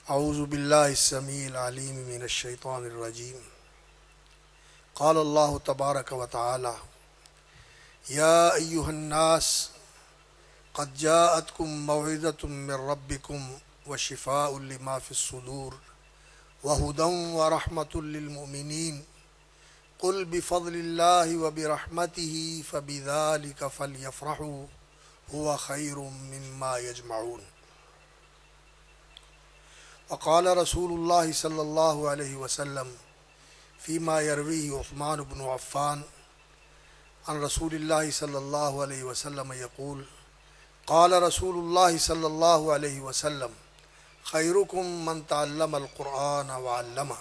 اعوذ باللہ السمیع العلیم من الشیطان الرجیم قال اللہ تبارک و تعالی یا ایہا الناس قد جاءتکم موعظۃ من ربکم وشفاء لما فی الصدور وہدی ورحمۃ للمؤمنین قل بفضل اللہ وبرحمتہ فبذلک فلیفرحوا هو خیر مما یجمعون۔ وقال رسول اللہ صلی اللہ علیہ وسلم فیما یرویہ عثمان بن عفان عن رسول اللہ صلی اللہ علیہ وسلم یقول قال رسول اللہ صلی اللہ علیہ وسلم خیرکم من تعلم القرآن وعلمہ۔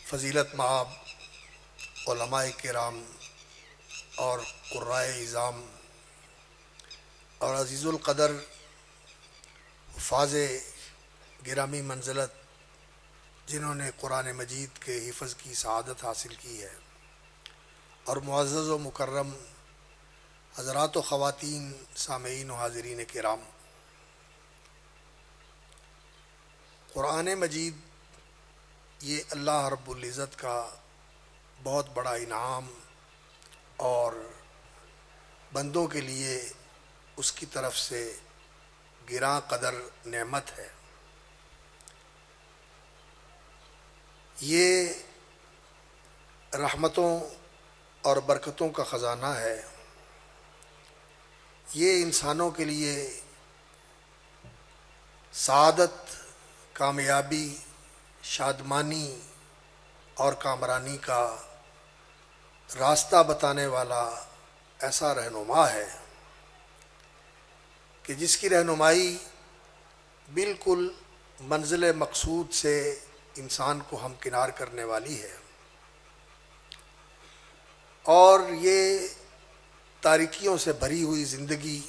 فضیلت مآب علماء کرام اور قرائے اعظام اور عزیز القدر حفاظ گرامی منزلت جنہوں نے قرآن مجید کے حفظ کی سعادت حاصل کی ہے، اور معزز و مکرم حضرات و خواتین سامعین و حاضرین کرام، قرآن مجید یہ اللہ رب العزت کا بہت بڑا انعام اور بندوں کے لیے اس کی طرف سے گراں قدر نعمت ہے۔ یہ رحمتوں اور برکتوں کا خزانہ ہے۔ یہ انسانوں کے لیے سعادت، کامیابی، شادمانی اور کامرانی کا راستہ بتانے والا ایسا رہنما ہے کہ جس کی رہنمائی بالکل منزل مقصود سے انسان کو ہمکنار کرنے والی ہے، اور یہ تاریکیوں سے بھری ہوئی زندگی،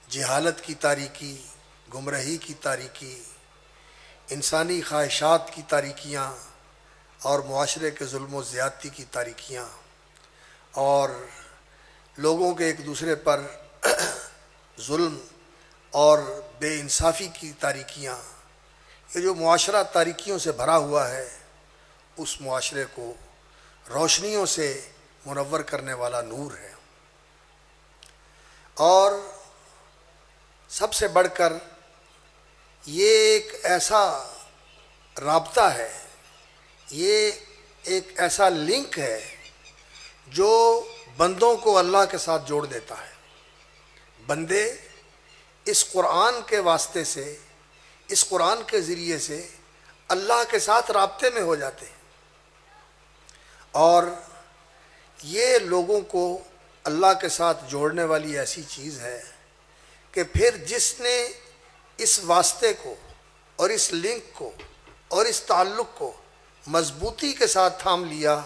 جہالت کی تاریکی، گمراہی کی تاریکی، انسانی خواہشات کی تاریکیاں اور معاشرے کے ظلم و زیادتی کی تاریکیاں اور لوگوں کے ایک دوسرے پر ظلم اور بے انصافی کی تاریکیاں، یہ جو معاشرہ تاریکیوں سے بھرا ہوا ہے، اس معاشرے کو روشنیوں سے منور کرنے والا نور ہے۔ اور سب سے بڑھ کر یہ ایک ایسا رابطہ ہے، یہ ایک ایسا لنک ہے جو بندوں کو اللہ کے ساتھ جوڑ دیتا ہے۔ بندے اس قرآن کے واسطے سے، اس قرآن کے ذریعے سے اللہ کے ساتھ رابطے میں ہو جاتے ہیں، اور یہ لوگوں کو اللہ کے ساتھ جوڑنے والی ایسی چیز ہے کہ پھر جس نے اس واسطے کو اور اس لنک کو اور اس تعلق کو مضبوطی کے ساتھ تھام لیا،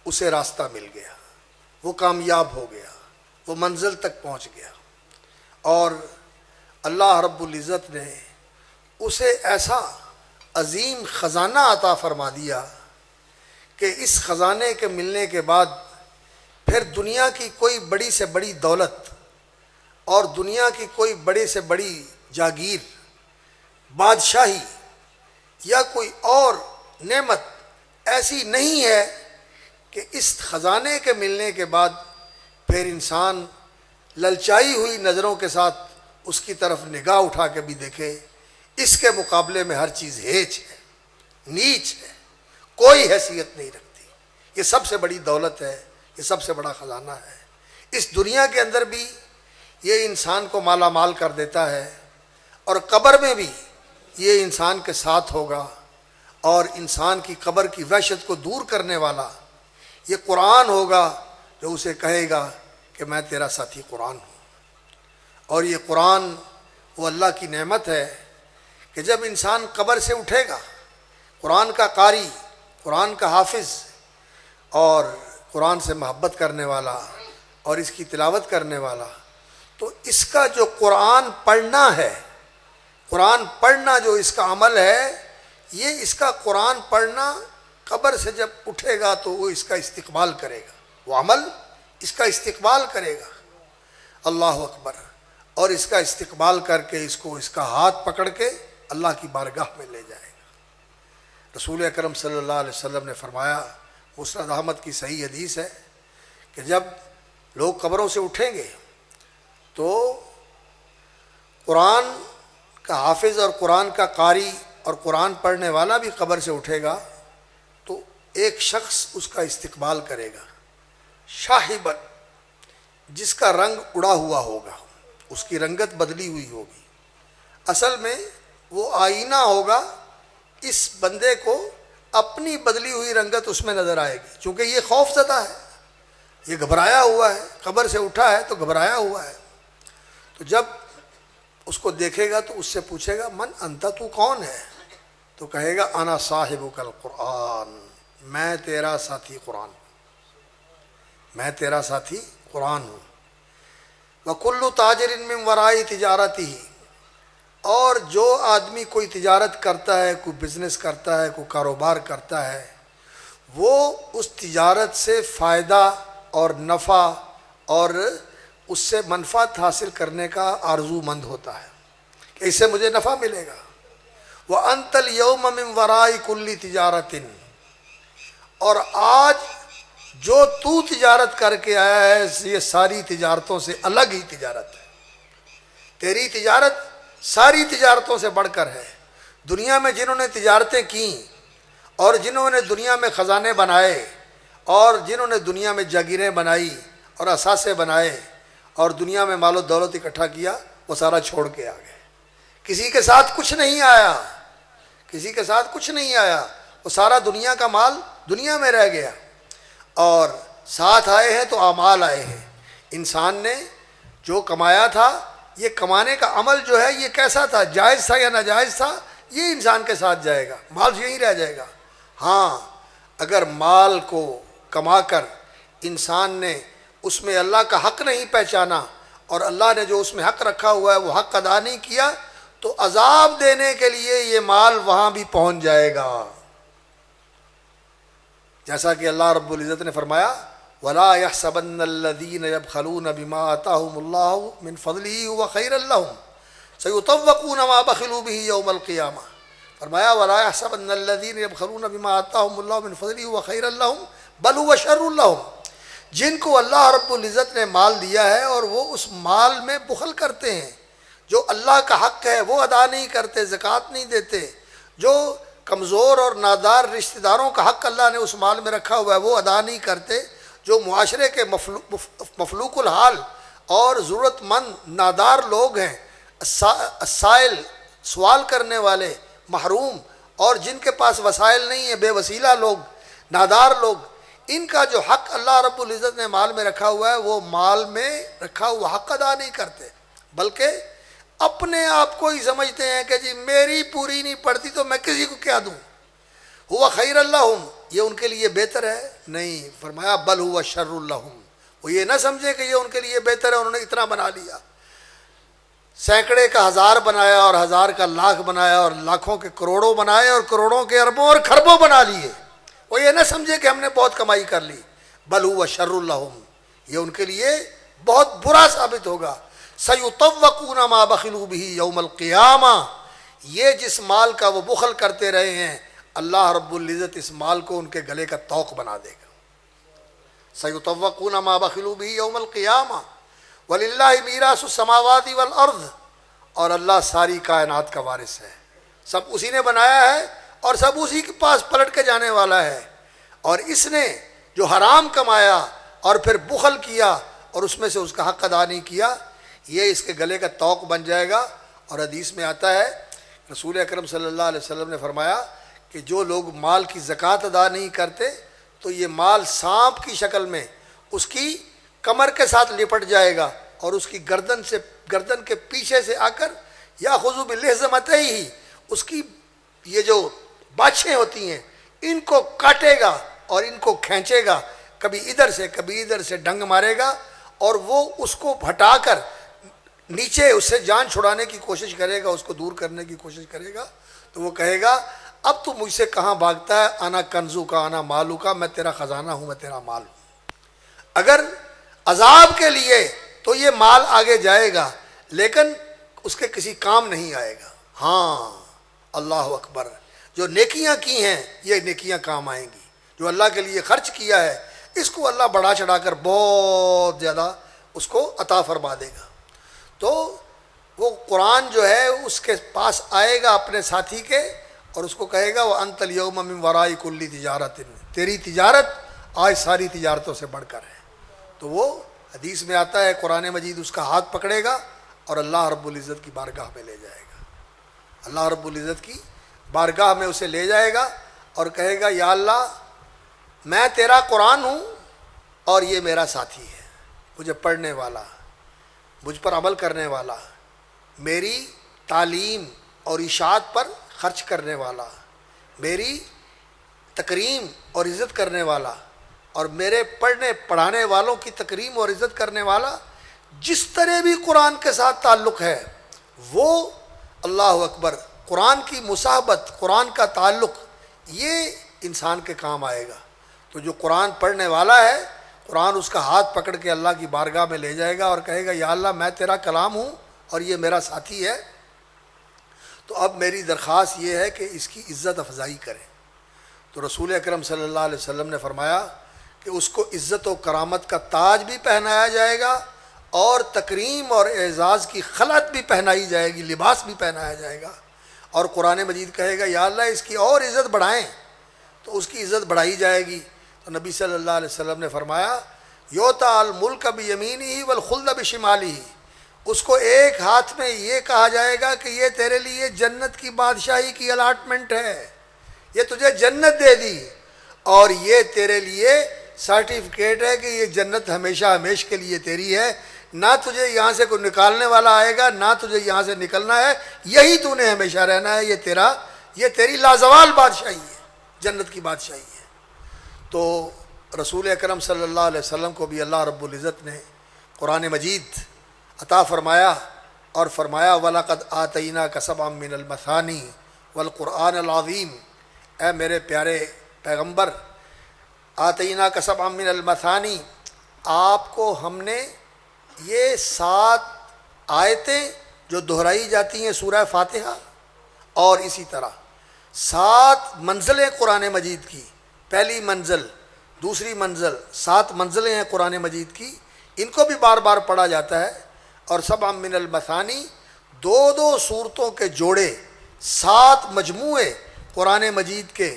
اسے راستہ مل گیا، وہ کامیاب ہو گیا، وہ منزل تک پہنچ گیا، اور اللہ رب العزت نے اسے ایسا عظیم خزانہ عطا فرما دیا کہ اس خزانے کے ملنے کے بعد پھر دنیا کی کوئی بڑی سے بڑی دولت اور دنیا کی کوئی بڑے سے بڑی جاگیر، بادشاہی یا کوئی اور نعمت ایسی نہیں ہے کہ اس خزانے کے ملنے کے بعد پھر انسان للچائی ہوئی نظروں کے ساتھ اس کی طرف نگاہ اٹھا کے بھی دیکھے۔ اس کے مقابلے میں ہر چیز ہیچ ہے، نیچ ہے، کوئی حیثیت نہیں رکھتی۔ یہ سب سے بڑی دولت ہے، یہ سب سے بڑا خزانہ ہے۔ اس دنیا کے اندر بھی یہ انسان کو مالا مال کر دیتا ہے، اور قبر میں بھی یہ انسان کے ساتھ ہوگا، اور انسان کی قبر کی وحشت کو دور کرنے والا یہ قرآن ہوگا جو اسے کہے گا کہ میں تیرا ساتھی قرآن ہوں۔ اور یہ قرآن وہ اللہ کی نعمت ہے کہ جب انسان قبر سے اٹھے گا، قرآن کا قاری، قرآن کا حافظ اور قرآن سے محبت کرنے والا اور اس کی تلاوت کرنے والا، تو اس کا جو قرآن پڑھنا ہے، قرآن پڑھنا جو اس کا عمل ہے، یہ اس کا قرآن پڑھنا قبر سے جب اٹھے گا تو وہ اس کا استقبال کرے گا، وہ عمل اس کا استقبال کرے گا۔ اللہ اکبر۔ اور اس کا استقبال کر کے اس کا ہاتھ پکڑ کے اللہ کی بارگاہ میں لے جائے گا۔ رسول اکرم صلی اللہ علیہ وسلم نے فرمایا، مسند احمد کی صحیح حدیث ہے، کہ جب لوگ قبروں سے اٹھیں گے تو قرآن کا حافظ اور قرآن کا قاری اور قرآن پڑھنے والا بھی قبر سے اٹھے گا تو ایک شخص اس کا استقبال کرے گا، شاہبًا، جس کا رنگ اڑا ہوا ہوگا، اس کی رنگت بدلی ہوئی ہوگی۔ اصل میں وہ آئینہ ہوگا، اس بندے کو اپنی بدلی ہوئی رنگت اس میں نظر آئے گی، چونکہ یہ خوف زدہ ہے، یہ گھبرایا ہوا ہے، قبر سے اٹھا ہے تو گھبرایا ہوا ہے۔ تو جب اس کو دیکھے گا تو اس سے پوچھے گا من انت، تو کون ہے؟ تو کہے گا انا صاحبک القرآن، میں تیرا ساتھی قرآن ہوں، میں تیرا ساتھی قرآن ہوں۔ وَكُلُّ تَاجِرٍ مِّن وَرَاءِ تِجَارَتِهِ، اور جو آدمی کوئی تجارت کرتا ہے، کوئی بزنس کرتا ہے، کوئی کاروبار کرتا ہے، وہ اس تجارت سے فائدہ اور نفع اور اس سے منفعت حاصل کرنے کا آرزو مند ہوتا ہے کہ اس سے مجھے نفع ملے گا۔ وَأَنْتَ الْيَوْمَ مِنْ وَرَاءِ كُلِّ تِجَارَةٍ، اور آج جو تو تجارت کر کے آیا ہے یہ ساری تجارتوں سے الگ ہی تجارت ہے، تیری تجارت ساری تجارتوں سے بڑھ کر ہے۔ دنیا میں جنہوں نے تجارتیں کیں اور جنہوں نے دنیا میں خزانے بنائے اور جنہوں نے دنیا میں جاگیریں بنائی اور اثاثے بنائے اور دنیا میں مال و دولت اکٹھا کیا، وہ سارا چھوڑ کے آ گئے، کسی کے ساتھ کچھ نہیں آیا، کسی کے ساتھ کچھ نہیں آیا، وہ سارا دنیا کا مال دنیا میں رہ گیا، اور ساتھ آئے ہیں تو اعمال آئے ہیں۔ انسان نے جو کمایا تھا، یہ کمانے کا عمل جو ہے یہ کیسا تھا، جائز تھا یا ناجائز تھا، یہ انسان کے ساتھ جائے گا، مال یہیں رہ جائے گا۔ ہاں، اگر مال کو کما کر انسان نے اس میں اللہ کا حق نہیں پہچانا اور اللہ نے جو اس میں حق رکھا ہوا ہے وہ حق ادا نہیں کیا، تو عذاب دینے کے لیے یہ مال وہاں بھی پہنچ جائے گا، جیسا کہ اللہ رب العزت نے فرمایا وَلَا يَحْسَبَنَّ الَّذِينَ يَبْخَلُونَ بِمَا آتَاهُمُ اللَّهُ مِنْ فَضْلِهِ هُوَ خَيْرًا لَهُمْ سَيُطَوَّقُونَ مَا بَخِلُوا بِهِ يَوْمَ الْقِيَامَةِ، فرمایا وَلَا يَحْسَبَنَّ الَّذِينَ يَبْخَلُونَ بِمَا آتَاهُمُ اللَّهُ مِنْ فَضْلِهِ هُوَ خَيْرًا لَهُمْ بَلْ هُوَ شَرٌّ لَهُمْ، جن کو اللہ رب العزت نے مال دیا ہے اور وہ اس مال میں بخل کرتے ہیں، جو اللہ کا حق ہے وہ ادا نہیں کرتے، زکوٰۃ نہیں دیتے، جو کمزور اور نادار رشتہ داروں کا حق اللہ نے اس مال میں رکھا ہوا ہے وہ ادا نہیں کرتے، جو معاشرے کے مفلوق الحال اور ضرورت مند نادار لوگ ہیں، سائل سوال کرنے والے، محروم، اور جن کے پاس وسائل نہیں ہیں، بے وسیلہ لوگ، نادار لوگ، ان کا جو حق اللہ رب العزت نے مال میں رکھا ہوا ہے وہ مال میں رکھا ہوا حق ادا نہیں کرتے، بلکہ اپنے آپ کو ہی سمجھتے ہیں کہ جی میری پوری نہیں پڑتی تو میں کسی کو کیا دوں، ہوا خیر لہم، یہ ان کے لیے بہتر ہے، نہیں، فرمایا بل ہوا شر لہم، وہ یہ نہ سمجھے کہ یہ ان کے لیے بہتر ہے، انہوں نے اتنا بنا لیا، سینکڑے کا ہزار بنایا اور ہزار کا لاکھ بنایا اور لاکھوں کے کروڑوں بنائے اور کروڑوں کے اربوں اور کھربوں بنا لیے، وہ یہ نہ سمجھے کہ ہم نے بہت کمائی کر لی، بل ہوا شر لہم، یہ ان کے لیے بہت برا ثابت ہوگا۔ سَيُطَوَّقُونَ مَا بَخِلُوا بِهِ يَوْمَ الْقِيَامَةِ، یہ جس مال کا وہ بخل کرتے رہے ہیں اللہ رب العزت اس مال کو ان کے گلے کا طوق بنا دے گا۔ سَيُطَوَّقُونَ مَا بَخِلُوا بِهِ يَوْمَ الْقِيَامَةِ وَلِلَّهِ مِيرَاثُ السَّمَاوَاتِ وَالْأَرْضِ، اور اللہ ساری کائنات کا وارث ہے، سب اسی نے بنایا ہے اور سب اسی کے پاس پلٹ کے جانے والا ہے، اور اس نے جو حرام کمایا اور پھر بخل کیا اور اس میں سے اس کا حق ادا نہیں کیا، یہ اس کے گلے کا طوق بن جائے گا۔ اور حدیث میں آتا ہے رسول اکرم صلی اللہ علیہ وسلم نے فرمایا کہ جو لوگ مال کی زکوٰۃ ادا نہیں کرتے تو یہ مال سانپ کی شکل میں اس کی کمر کے ساتھ لپٹ جائے گا اور اس کی گردن کے پیچھے سے آ کر یاخذ بلحظمتیہ، اس کی یہ جو باچھیں ہوتی ہیں ان کو کاٹے گا اور ان کو کھینچے گا، کبھی ادھر سے کبھی ادھر سے ڈنگ مارے گا، اور وہ اس کو ہٹا کر نیچے اس سے جان چھڑانے کی کوشش کرے گا، اس کو دور کرنے کی کوشش کرے گا، تو وہ کہے گا اب تو مجھ سے کہاں بھاگتا ہے، انا کنزو کا انا مالو کا، میں تیرا خزانہ ہوں، میں تیرا مال ہوں۔ اگر عذاب کے لیے تو یہ مال آگے جائے گا، لیکن اس کے کسی کام نہیں آئے گا۔ ہاں اللہ اکبر، جو نیکیاں کی ہیں یہ نیکیاں کام آئیں گی، جو اللہ کے لیے خرچ کیا ہے اس کو اللہ بڑھا چڑھا کر بہت زیادہ اس کو عطا فرما دے گا۔ تو وہ قرآن جو ہے اس کے پاس آئے گا اپنے ساتھی کے، اور اس کو کہے گا وَأَنْتَ الْيَوْمَ مِنْ وَرَاءِ كُلِّ تِجَارَةٍ، تیری تجارت آج ساری تجارتوں سے بڑھ کر ہے۔ تو وہ حدیث میں آتا ہے قرآن مجید اس کا ہاتھ پکڑے گا اور اللہ رب العزت کی بارگاہ میں لے جائے گا، اللہ رب العزت کی بارگاہ میں اسے لے جائے گا اور کہے گا یا اللہ میں تیرا قرآن ہوں اور یہ میرا ساتھی ہے، مجھے پڑھنے والا، مجھ پر عمل کرنے والا، میری تعلیم اور اشاعت پر خرچ کرنے والا، میری تکریم اور عزت کرنے والا، اور میرے پڑھنے پڑھانے والوں کی تکریم اور عزت کرنے والا، جس طرح بھی قرآن کے ساتھ تعلق ہے وہ اللہ اکبر، قرآن کی مصاحبت، قرآن کا تعلق یہ انسان کے کام آئے گا۔ تو جو قرآن پڑھنے والا ہے، قرآن اس کا ہاتھ پکڑ کے اللہ کی بارگاہ میں لے جائے گا اور کہے گا یا اللہ میں تیرا کلام ہوں اور یہ میرا ساتھی ہے، تو اب میری درخواست یہ ہے کہ اس کی عزت افزائی کریں۔ تو رسول اکرم صلی اللہ علیہ وسلم نے فرمایا کہ اس کو عزت و کرامت کا تاج بھی پہنایا جائے گا اور تکریم اور اعزاز کی خلعت بھی پہنائی جائے گی، لباس بھی پہنایا جائے گا، اور قرآن مجید کہے گا یا اللہ اس کی اور عزت بڑھائیں، تو اس کی عزت بڑھائی جائے گی۔ تو نبی صلی اللہ علیہ وسلم نے فرمایا یوتا الملک بیمینہ والخلد بشمالہ، اس کو ایک ہاتھ میں یہ کہا جائے گا کہ یہ تیرے لیے جنت کی بادشاہی کی الاٹمنٹ ہے، یہ تجھے جنت دے دی، اور یہ تیرے لیے سرٹیفکیٹ ہے کہ یہ جنت ہمیشہ ہمیش کے لیے تیری ہے، نہ تجھے یہاں سے کوئی نکالنے والا آئے گا، نہ تجھے یہاں سے نکلنا ہے، یہی تو نے ہمیشہ رہنا ہے، یہ تیری لازوال بادشاہی ہے، جنت کی بادشاہی ہے۔ تو رسول اکرم صلی اللہ علیہ وسلم کو بھی اللہ رب العزت نے قرآن مجید عطا فرمایا اور فرمایا وَلَقَدْ آتَيْنَاكَ سَبْعًا مِّنَ الْمَثَانِي وَالْقُرْآنَ الْعَظِيمِ، اے میرے پیارے پیغمبر، آتَيْنَاكَ سَبْعًا مِّنَ الْمَثَانِي، آپ کو ہم نے یہ 7 آیتیں جو دہرائی جاتی ہیں سورہ فاتحہ، اور اسی طرح 7 منزلیں قرآن مجید کی، پہلی منزل، دوسری منزل، 7 منزلیں ہیں قرآن مجید کی، ان کو بھی بار بار پڑھا جاتا ہے۔ اور سبع من المثانی، 2 صورتوں کے جوڑے، 7 مجموعے قرآن مجید کے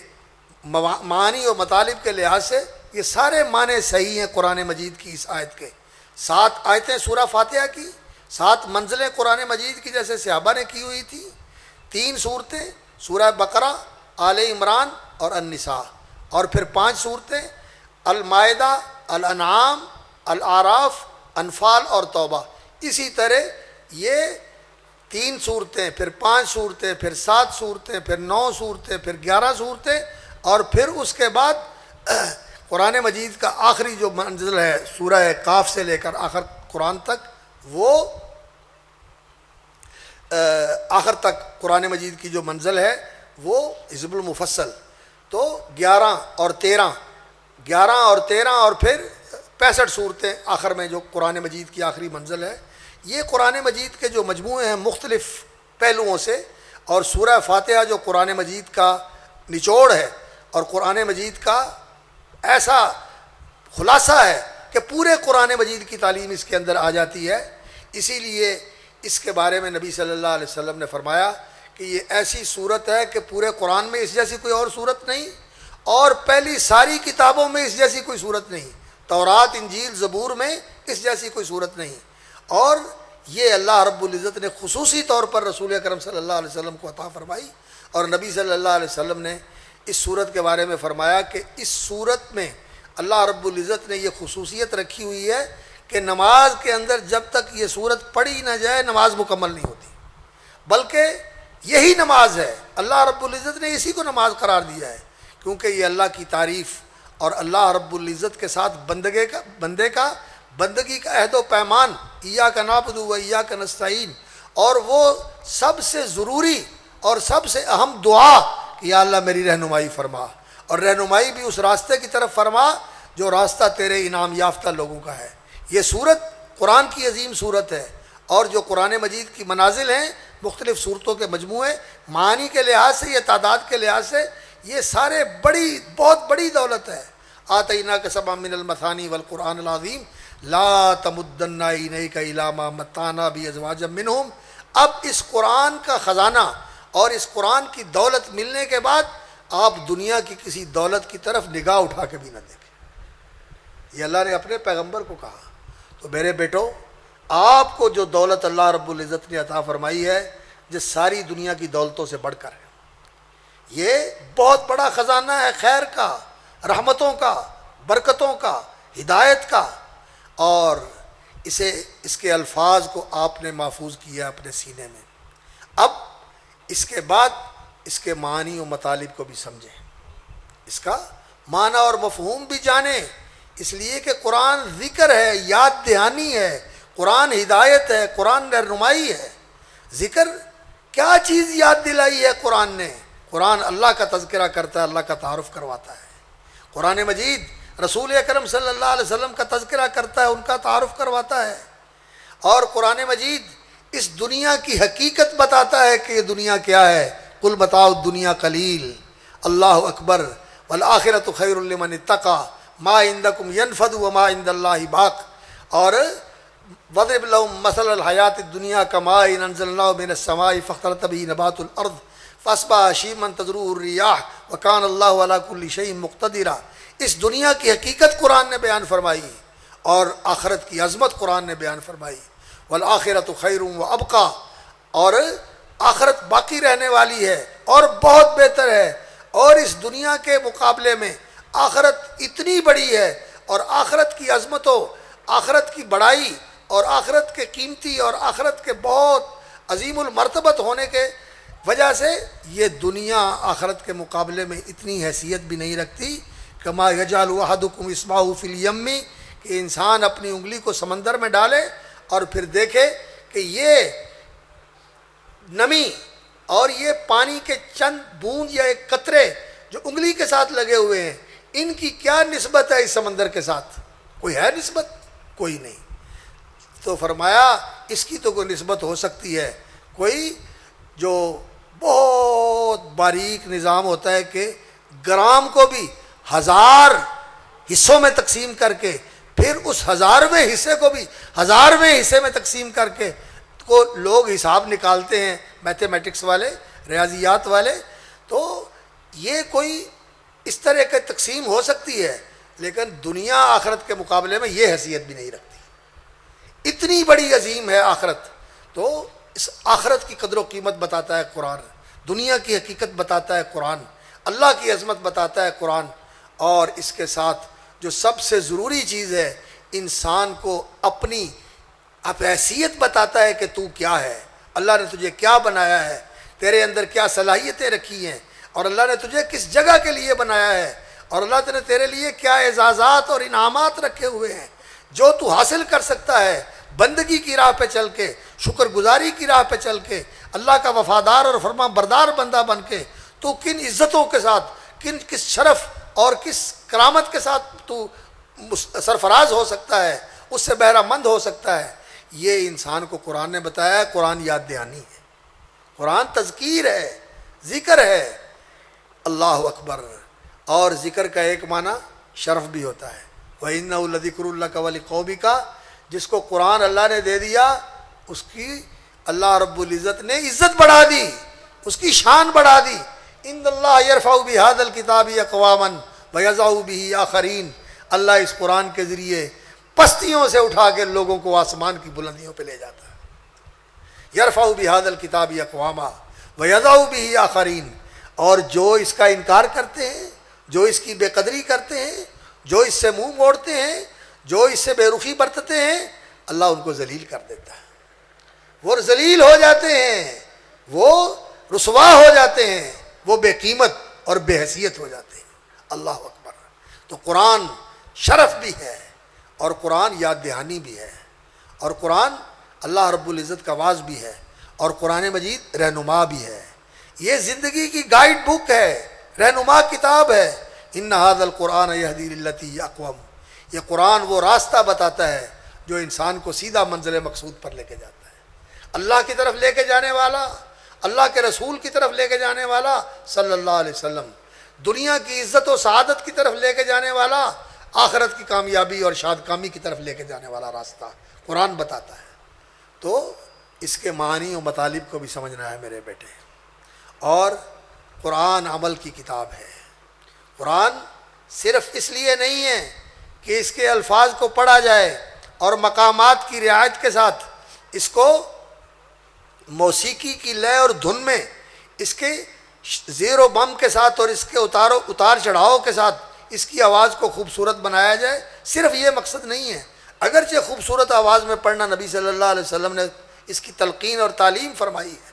معانی و مطالب کے لحاظ سے یہ سارے معنی صحیح ہیں قرآن مجید کی اس آیت کے۔ 7 آیتیں سورہ فاتحہ کی، 7 منزلیں قرآن مجید کی جیسے صحابہ نے کی ہوئی تھی، 3 صورتیں سورہ بقرہ، آل عمران اور النساء، اور پھر 5 صورتیں المائدہ، الانعام، الاعراف، انفال اور توبہ۔ اسی طرح یہ 3 صورتیں، پھر 5 صورتیں، پھر 7 صورتیں، پھر 9 صورتیں، پھر 11 صورتیں، اور پھر اس کے بعد قرآن مجید کا آخری جو منزل ہے سورہ کاف سے لے کر آخر قرآن تک، وہ آخر تک قرآن مجید کی جو منزل ہے وہ حزب المفصل۔ تو 11 اور 13 اور پھر 65 صورتیں آخر میں جو قرآن مجید کی آخری منزل ہے۔ یہ قرآن مجید کے جو مجموعے ہیں مختلف پہلوؤں سے، اور سورہ فاتحہ جو قرآن مجید کا نچوڑ ہے اور قرآن مجید کا ایسا خلاصہ ہے کہ پورے قرآن مجید کی تعلیم اس کے اندر آ جاتی ہے۔ اسی لیے اس کے بارے میں نبی صلی اللہ علیہ وسلم نے فرمایا کہ یہ ایسی صورت ہے کہ پورے قرآن میں اس جیسی کوئی اور صورت نہیں، اور پہلی ساری کتابوں میں اس جیسی کوئی صورت نہیں، تورات، انجیل، زبور میں اس جیسی کوئی صورت نہیں، اور یہ اللہ رب العزت نے خصوصی طور پر رسول اکرم صلی اللہ علیہ وسلم کو عطا فرمائی۔ اور نبی صلی اللہ علیہ وسلم نے اس صورت کے بارے میں فرمایا کہ اس صورت میں اللہ رب العزت نے یہ خصوصیت رکھی ہوئی ہے کہ نماز کے اندر جب تک یہ صورت پڑھی نہ جائے نماز مکمل نہیں ہوتی، بلکہ یہی نماز ہے، اللہ رب العزت نے اسی کو نماز قرار دیا ہے، کیونکہ یہ اللہ کی تعریف اور اللہ رب العزت کے ساتھ بندے کا بندگی کا عہد و پیمان، ایاک نعبد و ایاک نستعین، اور وہ سب سے ضروری اور سب سے اہم دعا کہ یا اللہ میری رہنمائی فرما، اور رہنمائی بھی اس راستے کی طرف فرما جو راستہ تیرے انعام یافتہ لوگوں کا ہے۔ یہ صورت قرآن کی عظیم صورت ہے، اور جو قرآن مجید کی منازل ہیں مختلف صورتوں کے مجموعے، معانی کے لحاظ سے، یہ تعداد کے لحاظ سے، یہ سارے بہت بڑی دولت ہے۔ آتیناک سبعا من المثانی والقرآن العظیم لا تمدن عینیک الی ما متعنا بازواج منہم۔ اب اس قرآن کا خزانہ اور اس قرآن کی دولت ملنے کے بعد آپ دنیا کی کسی دولت کی طرف نگاہ اٹھا کے بھی نہ دیکھیں۔ یہ اللہ نے اپنے پیغمبر کو کہا۔ تو میرے بیٹو، آپ کو جو دولت اللہ رب العزت نے عطا فرمائی ہے، جو ساری دنیا کی دولتوں سے بڑھ کر ہے، یہ بہت بڑا خزانہ ہے، خیر کا، رحمتوں کا، برکتوں کا، ہدایت کا، اور اس کے الفاظ کو آپ نے محفوظ کیا اپنے سینے میں۔ اب اس کے بعد اس کے معنی و مطالب کو بھی سمجھیں، اس کا معنی اور مفہوم بھی جانیں، اس لیے کہ قرآن ذکر ہے، یاد دہانی ہے، قرآن ہدایت ہے، قرآن رہنمائی ہے۔ ذکر کیا چیز یاد دلائی ہے قرآن نے؟ قرآن اللہ کا تذکرہ کرتا ہے، اللہ کا تعارف کرواتا ہے۔ قرآن مجید رسول اکرم صلی اللہ علیہ وسلم کا تذکرہ کرتا ہے، ان کا تعارف کرواتا ہے۔ اور قرآن مجید اس دنیا کی حقیقت بتاتا ہے کہ یہ دنیا کیا ہے۔ قل بتاؤ دنیا قلیل، اللہ اکبر، والآخرۃ خیر لمن اتقی، ما عندکم ینفد وما عند اللہ باق۔ اور وَاضْرِبْ لَهُم مَّثَلَ الْحَيَاةِ الدُّنْيَا كَمَاءٍ أَنزَلْنَاهُ مِنَ السَّمَاءِ فَاخْتَلَطَ بِهِ نَبَاتُ الْأَرْضِ فَأَصْبَحَ هَشِيمًا تَذْرُوهُ الرِّيَاحُ وَكَانَ اللَّهُ عَلَىٰ كُلِّ شَيْءٍ مُقْتَدِرًا۔ اس دنیا کی حقیقت قرآن نے بیان فرمائی اور آخرت کی عظمت قرآن نے بیان فرمائی۔ وَالْآخِرَةُ خَيْرٌ وَأَبْقَىٰ، اور آخرت باقی رہنے والی ہے اور بہت بہتر ہے۔ اور اس دنیا کے مقابلے میں آخرت اتنی بڑی ہے، اور آخرت کی عظمتوں، آخرت کی بڑائی اور آخرت کے قیمتی اور آخرت کے بہت عظیم المرتبت ہونے کے وجہ سے یہ دنیا آخرت کے مقابلے میں اتنی حیثیت بھی نہیں رکھتی۔ کما یجعل احدکم اصبعہ فی الیم، کہ انسان اپنی انگلی کو سمندر میں ڈالے اور پھر دیکھے کہ یہ نمی اور یہ پانی کے چند بوند یا ایک قطرے جو انگلی کے ساتھ لگے ہوئے ہیں، ان کی کیا نسبت ہے اس سمندر کے ساتھ؟ کوئی ہے نسبت؟ کوئی نہیں۔ تو فرمایا اس کی تو کوئی نسبت ہو سکتی ہے، کوئی جو بہت باریک نظام ہوتا ہے کہ گرام کو بھی 1000 حصوں میں تقسیم کر کے، پھر اس 1000ویں حصے کو بھی 1000ویں حصے میں تقسیم کر کے کو لوگ حساب نکالتے ہیں، میتھمیٹکس والے، ریاضیات والے۔ تو یہ کوئی اس طرح کی تقسیم ہو سکتی ہے، لیکن دنیا آخرت کے مقابلے میں یہ حیثیت بھی نہیں رکھتی۔ اتنی بڑی عظیم ہے آخرت۔ تو اس آخرت کی قدر و قیمت بتاتا ہے قرآن، دنیا کی حقیقت بتاتا ہے قرآن، اللہ کی عظمت بتاتا ہے قرآن، اور اس کے ساتھ جو سب سے ضروری چیز ہے، انسان کو اپنی حیثیت بتاتا ہے کہ تو کیا ہے، اللہ نے تجھے کیا بنایا ہے، تیرے اندر کیا صلاحیتیں رکھی ہیں، اور اللہ نے تجھے کس جگہ کے لیے بنایا ہے، اور اللہ نے تیرے لیے کیا اعزازات اور انعامات رکھے ہوئے ہیں جو تو حاصل کر سکتا ہے بندگی کی راہ پہ چل کے، شکر گزاری کی راہ پہ چل کے، اللہ کا وفادار اور فرما بردار بندہ بن کے تو کن عزتوں کے ساتھ، کس شرف اور کس کرامت کے ساتھ تو سرفراز ہو سکتا ہے، اس سے بہرہ مند ہو سکتا ہے۔ یہ انسان کو قرآن نے بتایا ہے۔ قرآن یاد دہانی ہے، قرآن تذکیر ہے، ذکر ہے۔ اللہ اکبر۔ اور ذکر کا ایک معنی شرف بھی ہوتا ہے۔ وَإِنَّهُ لَذِكْرٌ لَكَ وَلِقَوْمِكَ، جس کو قرآن اللہ نے دے دیا، اس کی اللہ رب العزت نے عزت بڑھا دی، اس کی شان بڑھا دی۔ إِنَّ اللَّهَ يَرْفَعُ بِهَذَا الْكِتَابِ أَقْوَامًا وَيَضَعُ بِهِ آخَرِينَ۔ اللہ اس قرآن کے ذریعے پستیوں سے اٹھا کے لوگوں کو آسمان کی بلندیوں پہ لے جاتا ہے۔ يَرْفَعُ بِهَذَا الْكِتَابِ أَقْوَامًا وَيَضَعُ بِهِ آخَرِينَ۔ اور جو اس کا انکار کرتے ہیں، جو اس کی بے قدری کرتے ہیں، جو اس سے منہ موڑتے ہیں، جو اس سے بے رخی برتتے ہیں، اللہ ان کو ذلیل کر دیتا ہے۔ وہ ذلیل ہو جاتے ہیں، وہ رسوا ہو جاتے ہیں، وہ بے قیمت اور بے حیثیت ہو جاتے ہیں۔ اللہ اکبر۔ تو قرآن شرف بھی ہے، اور قرآن یاد دہانی بھی ہے، اور قرآن اللہ رب العزت کا واعظ بھی ہے، اور قرآن مجید رہنما بھی ہے۔ یہ زندگی کی گائیڈ بک ہے، رہنما کتاب ہے۔ ان ھذا القرآن یہدی للتی ہی اقوم۔ یہ قرآن وہ راستہ بتاتا ہے جو انسان کو سیدھا منزل مقصود پر لے کے جاتا ہے۔ اللہ کی طرف لے کے جانے والا، اللہ کے رسول کی طرف لے کے جانے والا صلی اللہ علیہ وسلم، دنیا کی عزت و سعادت کی طرف لے کے جانے والا، آخرت کی کامیابی اور شادکامی کی طرف لے کے جانے والا راستہ قرآن بتاتا ہے۔ تو اس کے معنی و مطالب کو بھی سمجھنا ہے میرے بیٹے۔ اور قرآن عمل کی کتاب ہے۔ قرآن صرف اس لیے نہیں ہے کہ اس کے الفاظ کو پڑھا جائے اور مقامات کی رعایت کے ساتھ اس کو موسیقی کی لے اور دھن میں اس کے زیر و بم کے ساتھ اور اس کے اتار چڑھاؤ کے ساتھ اس کی آواز کو خوبصورت بنایا جائے، صرف یہ مقصد نہیں ہے۔ اگرچہ خوبصورت آواز میں پڑھنا نبی صلی اللہ علیہ وسلم نے اس کی تلقین اور تعلیم فرمائی ہے۔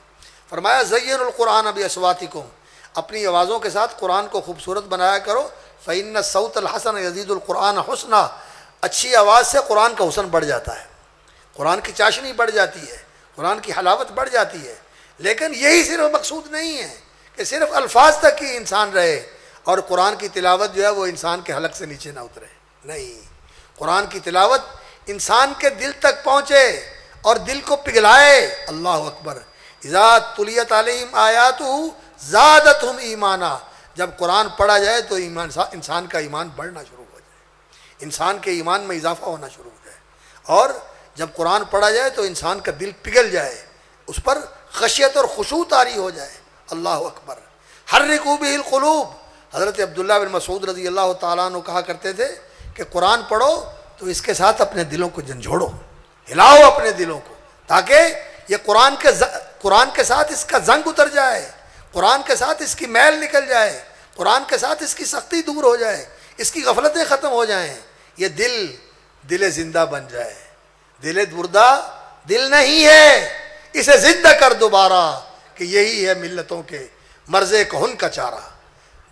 فرمایا زین القرآن باصواتکم، اپنی آوازوں کے ساتھ قرآن کو خوبصورت بنایا کرو، فإن الصوت الحسن یزید القرآن حسنا، اچھی آواز سے قرآن کا حسن بڑھ جاتا ہے، قرآن کی چاشنی بڑھ جاتی ہے، قرآن کی حلاوت بڑھ جاتی ہے۔ لیکن یہی صرف مقصود نہیں ہے کہ صرف الفاظ تک ہی انسان رہے اور قرآن کی تلاوت جو ہے وہ انسان کے حلق سے نیچے نہ اترے، نہیں، قرآن کی تلاوت انسان کے دل تک پہنچے اور دل کو پگھلائے۔ اللہ اکبر، اذا تلیت علیہم آیاتہ زادتہم ایمانا، جب قرآن پڑھا جائے تو انسان کا ایمان بڑھنا شروع ہو جائے، انسان کے ایمان میں اضافہ ہونا شروع ہو جائے، اور جب قرآن پڑھا جائے تو انسان کا دل پگھل جائے، اس پر خشیت اور خشوع طاری ہو جائے۔ اللہ اکبر، حرکوا بہ القلوب، حضرت عبداللہ بن مسعود رضی اللہ تعالیٰ عنہ کہا کرتے تھے کہ قرآن پڑھو تو اس کے ساتھ اپنے دلوں کو جھنجھوڑو، ہلاؤ اپنے دلوں کو، تاکہ یہ قرآن کے ساتھ اس کا زنگ اتر جائے، قرآن کے ساتھ اس کی میل نکل جائے، قرآن کے ساتھ اس کی سختی دور ہو جائے، اس کی غفلتیں ختم ہو جائیں، یہ دل زندہ بن جائے۔ دل مردہ دل نہیں ہے، اسے زندہ کر دوبارہ، کہ یہی ہے ملتوں کے مرض کہن کا چارہ۔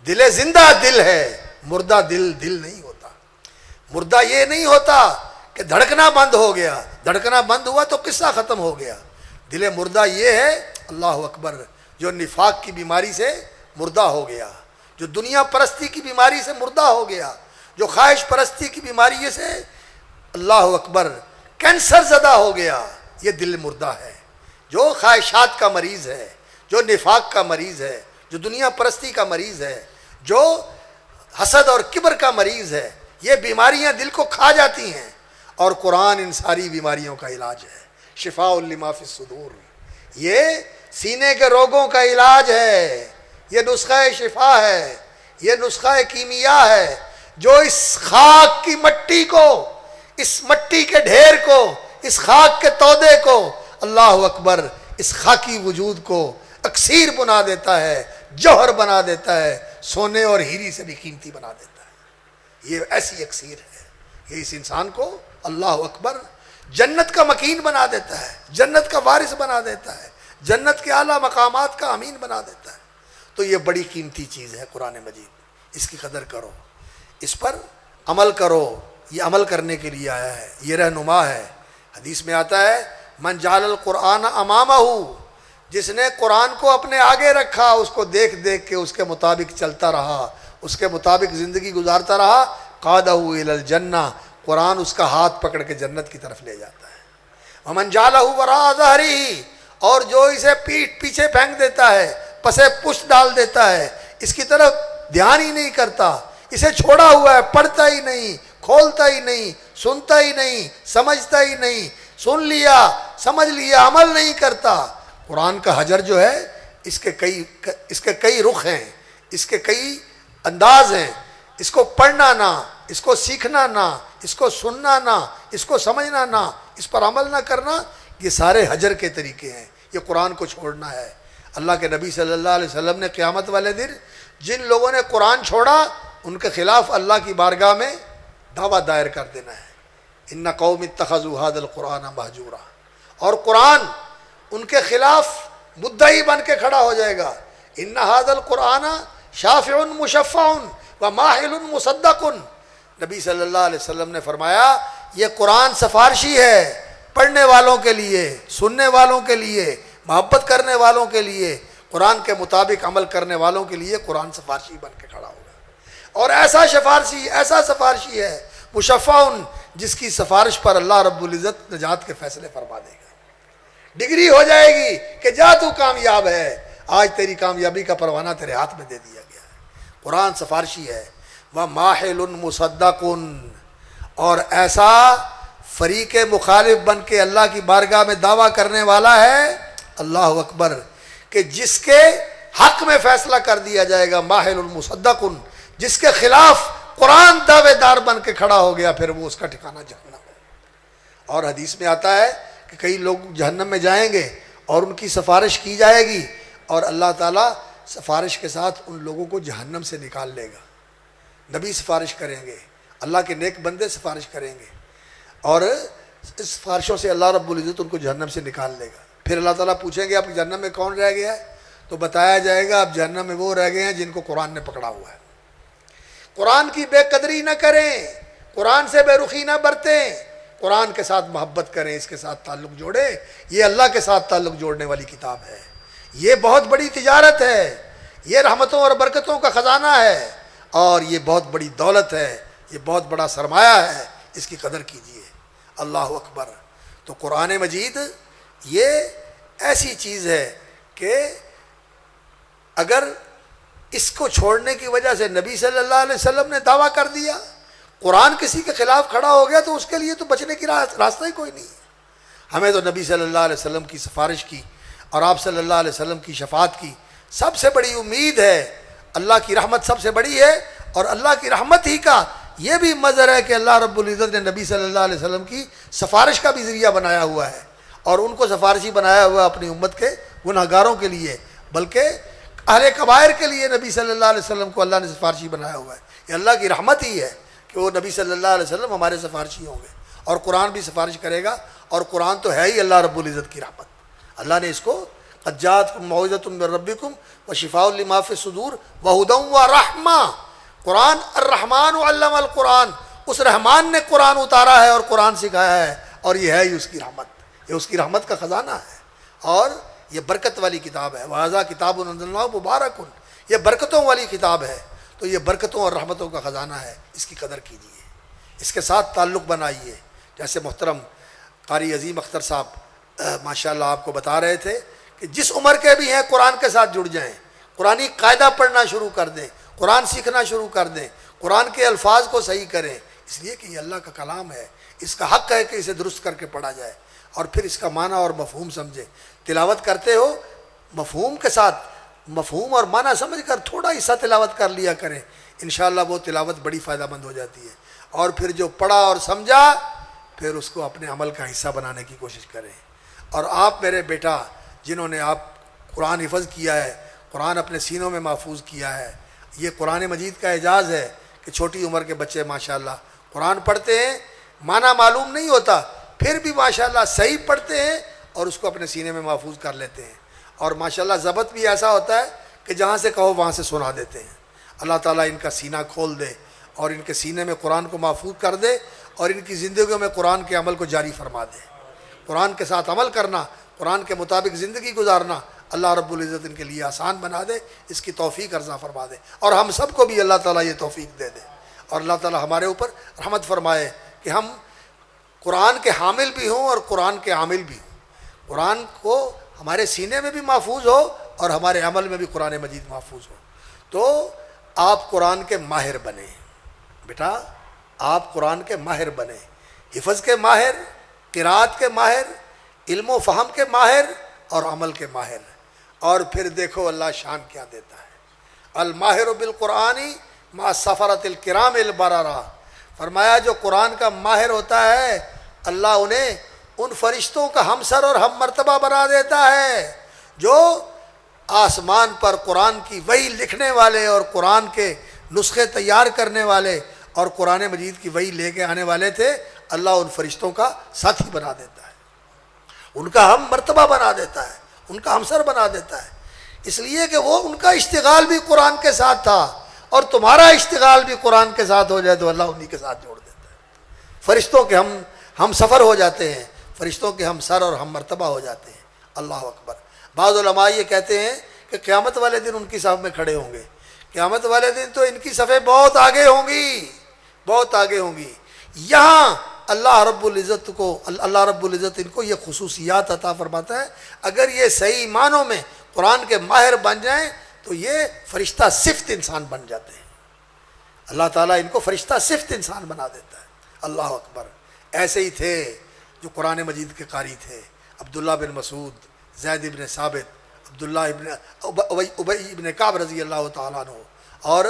دل زندہ دل ہے، مردہ دل نہیں ہوتا۔ مردہ یہ نہیں ہوتا کہ دھڑکنا بند ہو گیا، دھڑکنا بند ہوا تو قصہ ختم ہو گیا۔ دل مردہ یہ ہے، اللہ اکبر، جو نفاق کی بیماری سے مردہ ہو گیا، جو دنیا پرستی کی بیماری سے مردہ ہو گیا، جو خواہش پرستی کی بیماری سے، اللہ اکبر، کینسر زدہ ہو گیا، یہ دل مردہ ہے۔ جو خواہشات کا مریض ہے، جو نفاق کا مریض ہے، جو دنیا پرستی کا مریض ہے، جو حسد اور کبر کا مریض ہے، یہ بیماریاں دل کو کھا جاتی ہیں، اور قرآن ان ساری بیماریوں کا علاج ہے۔ شفاء لما فی الصدور، یہ سینے کے روگوں کا علاج ہے، یہ نسخہ شفا ہے، یہ نسخہ کیمیا ہے، جو اس خاک کی مٹی کو، اس مٹی کے ڈھیر کو، اس خاک کے تودے کو، اللہ اکبر، اس خاکی وجود کو اکسیر بنا دیتا ہے، جوہر بنا دیتا ہے، سونے اور ہیری سے بھی قیمتی بنا دیتا ہے۔ یہ ایسی اکسیر ہے، یہ اس انسان کو، اللہ اکبر، جنت کا مکین بنا دیتا ہے، جنت کا وارث بنا دیتا ہے، جنت کے اعلیٰ مقامات کا امین بنا دیتا ہے۔ تو یہ بڑی قیمتی چیز ہے قرآن مجید، اس کی قدر کرو، اس پر عمل کرو، یہ عمل کرنے کے لیے آیا ہے، یہ رہنما ہے۔ حدیث میں آتا ہے من جعل القرآن امامہ، جس نے قرآن کو اپنے آگے رکھا، اس کو دیکھ دیکھ کے اس کے مطابق چلتا رہا، اس کے مطابق زندگی گزارتا رہا، قادہ الی الجنہ، قرآن اس کا ہاتھ پکڑ کے جنت کی طرف لے جاتا ہے۔ ومن جعلہ وراء ظہرہ، اور جو اسے پیٹھ پیچھے پھینک دیتا ہے، پسے پشت ڈال دیتا ہے، اس کی طرف دھیان ہی نہیں کرتا، اسے چھوڑا ہوا ہے، پڑھتا ہی نہیں، کھولتا ہی نہیں، سنتا ہی نہیں، سمجھتا ہی نہیں، سن لیا، سمجھ لیا، عمل نہیں کرتا۔ قرآن کا حجر جو ہے، اس کے کئی رخ ہیں، اس کے کئی انداز ہیں، اس کو پڑھنا نہ، اس کو سیکھنا نہ، اس کو سننا نہ، اس کو سمجھنا نہ، اس پر عمل نہ کرنا، یہ سارے حجر کے طریقے ہیں، یہ قرآن کو چھوڑنا ہے۔ اللہ کے نبی صلی اللہ علیہ وسلم نے قیامت والے دن جن لوگوں نے قرآن چھوڑا، ان کے خلاف اللہ کی بارگاہ میں دعویٰ دائر کر دینا ہے، ان قوم اتخذوا ھذا القرآن مہجورا، اور قرآن ان کے خلاف مدعی بن کے کھڑا ہو جائے گا۔ ان ھذا القرآن شافع مشفع وماحل مصدق، نبی صلی اللہ علیہ وسلم نے فرمایا یہ قرآن سفارشی ہے، پڑھنے والوں کے لیے، سننے والوں کے لیے، محبت کرنے والوں کے لیے، قرآن کے مطابق عمل کرنے والوں کے لیے قرآن سفارشی بن کے کھڑا ہوگا۔ اور ایسا سفارشی ہے مشفع، جس کی سفارش پر اللہ رب العزت نجات کے فیصلے فرما دے گا۔ ڈگری ہو جائے گی کہ جا تو کامیاب ہے، آج تیری کامیابی کا پروانہ تیرے ہاتھ میں دے دیا گیا ہے۔ قرآن سفارشی ہے، وَمَاحِلٌ مُصَدَّقٌ، اور ایسا فریق مخالف بن کے اللہ کی بارگاہ میں دعویٰ کرنے والا ہے، اللہ اکبر، کہ جس کے حق میں فیصلہ کر دیا جائے گا، ماحل المصدق، جس کے خلاف قرآن دعوے دار بن کے کھڑا ہو گیا، پھر وہ اس کا ٹھکانہ جہنم ہے۔ اور حدیث میں آتا ہے کہ کئی لوگ جہنم میں جائیں گے اور ان کی سفارش کی جائے گی، اور اللہ تعالیٰ سفارش کے ساتھ ان لوگوں کو جہنم سے نکال لے گا۔ نبی سفارش کریں گے، اللہ کے نیک بندے سفارش کریں گے، اور اس سفارشوں سے اللہ رب العزت ان کو جہنم سے نکال لے گا۔ پھر اللہ تعالیٰ پوچھیں گے آپ جہنم میں کون رہ گیا ہے؟ تو بتایا جائے گا اب جہنم میں وہ رہ گئے ہیں جن کو قرآن نے پکڑا ہوا ہے۔ قرآن کی بے قدری نہ کریں، قرآن سے بے رخی نہ برتیں، قرآن کے ساتھ محبت کریں، اس کے ساتھ تعلق جوڑیں۔ یہ اللہ کے ساتھ تعلق جوڑنے والی کتاب ہے، یہ بہت بڑی تجارت ہے، یہ رحمتوں اور برکتوں کا خزانہ ہے، اور یہ بہت بڑی دولت ہے، یہ بہت بڑا سرمایہ ہے، اس کی قدر کیجیے۔ اللہ اکبر۔ تو قرآن مجید یہ ایسی چیز ہے کہ اگر اس کو چھوڑنے کی وجہ سے نبی صلی اللہ علیہ وسلم نے دعویٰ کر دیا، قرآن کسی کے خلاف کھڑا ہو گیا، تو اس کے لیے تو بچنے کی راستہ ہی کوئی نہیں ہے۔ ہمیں تو نبی صلی اللہ علیہ وسلم کی سفارش کی اور آپ صلی اللہ علیہ وسلم کی شفاعت کی سب سے بڑی امید ہے۔ اللہ کی رحمت سب سے بڑی ہے، اور اللہ کی رحمت ہی کا یہ بھی مظہر ہے کہ اللہ رب العزت نے نبی صلی اللہ علیہ وسلم کی سفارش کا بھی ذریعہ بنایا ہوا ہے، اور ان کو سفارشی بنایا ہوا ہے اپنی امت کے گنہگاروں کے لیے، بلکہ اہل کبائر کے لیے نبی صلی اللہ علیہ وسلم کو اللہ نے سفارشی بنایا ہوا ہے۔ یہ اللہ کی رحمت ہی ہے کہ وہ نبی صلی اللہ علیہ وسلم ہمارے سفارشی ہوں گے، اور قرآن بھی سفارش کرے گا، اور قرآن تو ہے ہی اللہ رب العزت کی رحمت۔ اللہ نے اس کو قد جاءتکم موعظۃ من ربکم وشفاء لما فی الصدور وہدی ورحمہ، قرآن الرحمن علم القرآن، اس رحمان نے قرآن اتارا ہے اور قرآن سکھایا ہے، اور یہ ہے ہی اس کی رحمت، یہ اس کی رحمت کا خزانہ ہے، اور یہ برکت والی کتاب ہے۔ وَهَذَا كِتَابٌ أَنزَلْنَاهُ مُبَارَكٌ، یہ برکتوں والی کتاب ہے، تو یہ برکتوں اور رحمتوں کا خزانہ ہے، اس کی قدر کیجیے، اس کے ساتھ تعلق بنائیے۔ جیسے محترم قاری عظیم اختر صاحب ماشاءاللہ آپ کو بتا رہے تھے کہ جس عمر کے بھی ہیں قرآن کے ساتھ جڑ جائیں، قرآنی قاعدہ پڑھنا شروع کر دیں، قرآن سیکھنا شروع کر دیں، قرآن کے الفاظ کو صحیح کریں، اس لیے کہ یہ اللہ کا کلام ہے، اس کا حق ہے کہ اسے درست کر کے پڑھا جائے، اور پھر اس کا معنی اور مفہوم سمجھیں۔ تلاوت کرتے ہو مفہوم کے ساتھ، مفہوم اور معنی سمجھ کر تھوڑا حصہ تلاوت کر لیا کریں، انشاءاللہ وہ تلاوت بڑی فائدہ مند ہو جاتی ہے، اور پھر جو پڑھا اور سمجھا پھر اس کو اپنے عمل کا حصہ بنانے کی کوشش کریں۔ اور آپ میرے بیٹا جنہوں نے آپ قرآن حفظ کیا ہے، قرآن اپنے سینوں میں محفوظ کیا ہے، یہ قرآن مجید کا اعجاز ہے کہ چھوٹی عمر کے بچے ماشاءاللہ قرآن پڑھتے ہیں، معنی معلوم نہیں ہوتا، پھر بھی ماشاءاللہ صحیح پڑھتے ہیں اور اس کو اپنے سینے میں محفوظ کر لیتے ہیں، اور ماشاءاللہ ضبط بھی ایسا ہوتا ہے کہ جہاں سے کہو وہاں سے سنا دیتے ہیں۔ اللہ تعالیٰ ان کا سینہ کھول دے اور ان کے سینے میں قرآن کو محفوظ کر دے، اور ان کی زندگیوں میں قرآن کے عمل کو جاری فرما دے۔ قرآن کے ساتھ عمل کرنا، قرآن کے مطابق زندگی گزارنا اللہ رب العزت ان کے لیے آسان بنا دے، اس کی توفیق عطا فرما دے، اور ہم سب کو بھی اللہ تعالیٰ یہ توفیق دے دے، اور اللہ تعالیٰ ہمارے اوپر رحمت فرمائے کہ ہم قرآن کے حامل بھی ہوں اور قرآن کے عامل بھی ہوں، قرآن کو ہمارے سینے میں بھی محفوظ ہو اور ہمارے عمل میں بھی قرآن مجید محفوظ ہو۔ تو آپ قرآن کے ماہر بنیں بیٹا، آپ قرآن کے ماہر بنیں، حفظ کے ماہر، قرات کے ماہر، علم و فہم کے ماہر اور عمل کے ماہر، اور پھر دیکھو اللہ شان کیا دیتا ہے۔ الماہر بالقرآن مع سفرۃ الکرام البررہ، فرمایا جو قرآن کا ماہر ہوتا ہے اللہ انہیں ان فرشتوں کا ہمسر اور ہم مرتبہ بنا دیتا ہے جو آسمان پر قرآن کی وحی لکھنے والے اور قرآن کے نسخے تیار کرنے والے اور قرآن مجید کی وحی لے کے آنے والے تھے، اللہ ان فرشتوں کا ساتھی بنا دیتا ہے، ان کا ہم مرتبہ بنا دیتا ہے، ان کا ہمسر بنا دیتا ہے، اس لیے کہ وہ ان کا اشتغال بھی قرآن کے ساتھ تھا، اور تمہارا اشتغال بھی قرآن کے ساتھ ہو جائے تو اللہ انہی کے ساتھ جوڑ دیتا ہے۔ فرشتوں کے ہم سفر ہو جاتے ہیں، فرشتوں کے ہم سر اور ہم مرتبہ ہو جاتے ہیں۔ اللہ اکبر۔ بعض علماء یہ کہتے ہیں کہ قیامت والے دن ان کی صف میں کھڑے ہوں گے، قیامت والے دن تو ان کی صفیں بہت آگے ہوں گی، بہت آگے ہوں گی۔ یہاں اللہ رب العزت ان کو یہ خصوصیات عطا فرماتا ہے. اگر یہ صحیح معنوں میں قرآن کے ماہر بن جائیں تو یہ فرشتہ صفت انسان بن جاتے ہیں. اللہ تعالیٰ ان کو فرشتہ صفت انسان بنا دیتا ہے. اللہ اکبر. ایسے ہی تھے جو قرآن مجید کے قاری تھے، عبداللہ بن مسعود، زید بن ثابت، عبداللہ ابی بن کعب رضی اللہ تعالیٰ عنہ، اور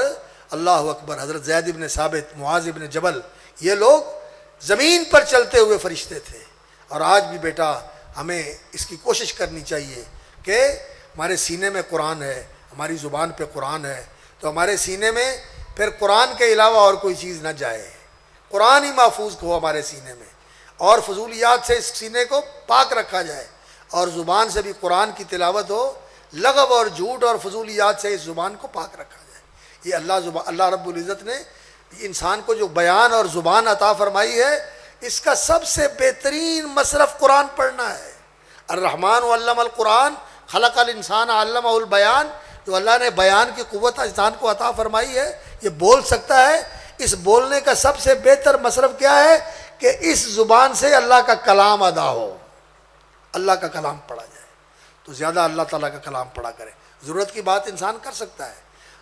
اللہ اکبر حضرت زید بن ثابت، معاذ بن جبل. یہ لوگ زمین پر چلتے ہوئے فرشتے تھے. اور آج بھی بیٹا ہمیں اس کی کوشش کرنی چاہیے کہ ہمارے سینے میں قرآن ہے، ہماری زبان پہ قرآن ہے، تو ہمارے سینے میں پھر قرآن کے علاوہ اور کوئی چیز نہ جائے. قرآن ہی محفوظ ہو ہمارے سینے میں، اور فضولیات سے اس سینے کو پاک رکھا جائے، اور زبان سے بھی قرآن کی تلاوت ہو، لغو اور جھوٹ اور فضولیات سے اس زبان کو پاک رکھا جائے. یہ اللہ رب العزت نے انسان کو جو بیان اور زبان عطا فرمائی ہے، اس کا سب سے بہترین مصرف قرآن پڑھنا ہے. الرحمن علم القرآن خلق الانسان علمہ البیان. جو اللہ نے بیان کی قوت انسان کو عطا فرمائی ہے، یہ بول سکتا ہے. اس بولنے کا سب سے بہتر مصرف کیا ہے کہ اس زبان سے اللہ کا کلام ادا ہو، اللہ کا کلام پڑھا جائے. تو زیادہ اللہ تعالیٰ کا کلام پڑھا کرے. ضرورت کی بات انسان کر سکتا ہے،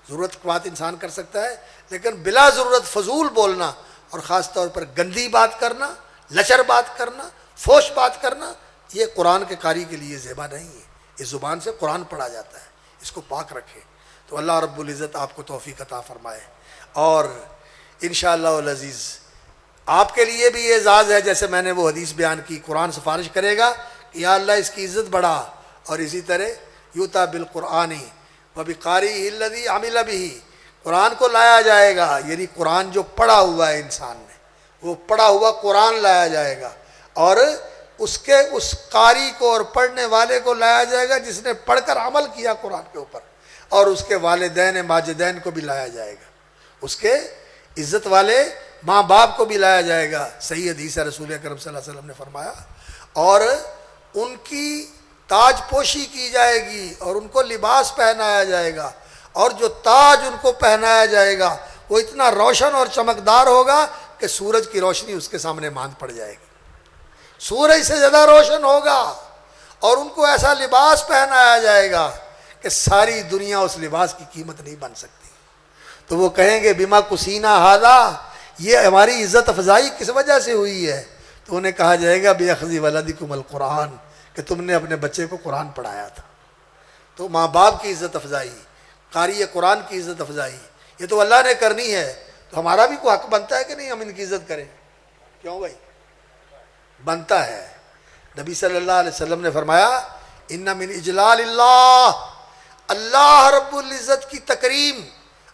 ضرورت کی بات انسان کر سکتا ہے، لیکن بلا ضرورت فضول بولنا اور خاص طور پر گندی بات کرنا، لچر بات کرنا، فوش بات کرنا، یہ قرآن کے قاری کے لیے زیبا نہیں ہے. اس زبان سے قرآن پڑھا جاتا ہے، اس کو پاک رکھے. تو اللہ رب العزت آپ کو توفیق عطا فرمائے. اور انشاءاللہ العزیز آپ کے لیے بھی یہ اعزاز ہے، جیسے میں نے وہ حدیث بیان کی، قرآن سفارش کرے گا کہ یا اللہ اس کی عزت بڑھا. اور اسی طرح یوتا بالقرآن وبقارئہ الذی عمل بہ، قرآن کو لایا جائے گا، یعنی قرآن جو پڑھا ہوا ہے انسان نے، وہ پڑھا ہوا قرآن لایا جائے گا، اور اس قاری کو اور پڑھنے والے کو لایا جائے گا جس نے پڑھ کر عمل کیا قرآن کے اوپر، اور اس کے والدین ماجدین کو بھی لایا جائے گا، اس کے عزت والے ماں باپ کو بھی لایا جائے گا. صحیح حدیث ہے، رسول اکرم صلی اللہ علیہ وسلم نے فرمایا. اور ان کی تاج پوشی کی جائے گی، اور ان کو لباس پہنایا جائے گا، اور جو تاج ان کو پہنایا جائے گا وہ اتنا روشن اور چمکدار ہوگا کہ سورج کی روشنی اس کے سامنے ماند پڑ جائے گی. سورج سے زیادہ روشن ہوگا، اور ان کو ایسا لباس پہنایا جائے گا کہ ساری دنیا اس لباس کی قیمت نہیں بن سکتی. تو وہ کہیں گے بما کسینا ھذا، یہ ہماری عزت افزائی کس وجہ سے ہوئی ہے؟ تو انہیں کہا جائے گا بِأَخْذِ وَلَدِكُمُ الْقُرْآنَ، کہ تم نے اپنے بچے کو قرآن پڑھایا تھا. تو ماں باپ کی عزت افزائی، قاری قرآن کی عزت افزائی، یہ تو اللہ نے کرنی ہے. تو ہمارا بھی کوئی حق بنتا ہے کہ نہیں ہم ان کی عزت کریں؟ کیوں بھائی؟ بنتا ہے. نبی صلی اللہ علیہ وسلم نے فرمایا ان من اجلال اللہ، اللہ رب العزت کی تکریم،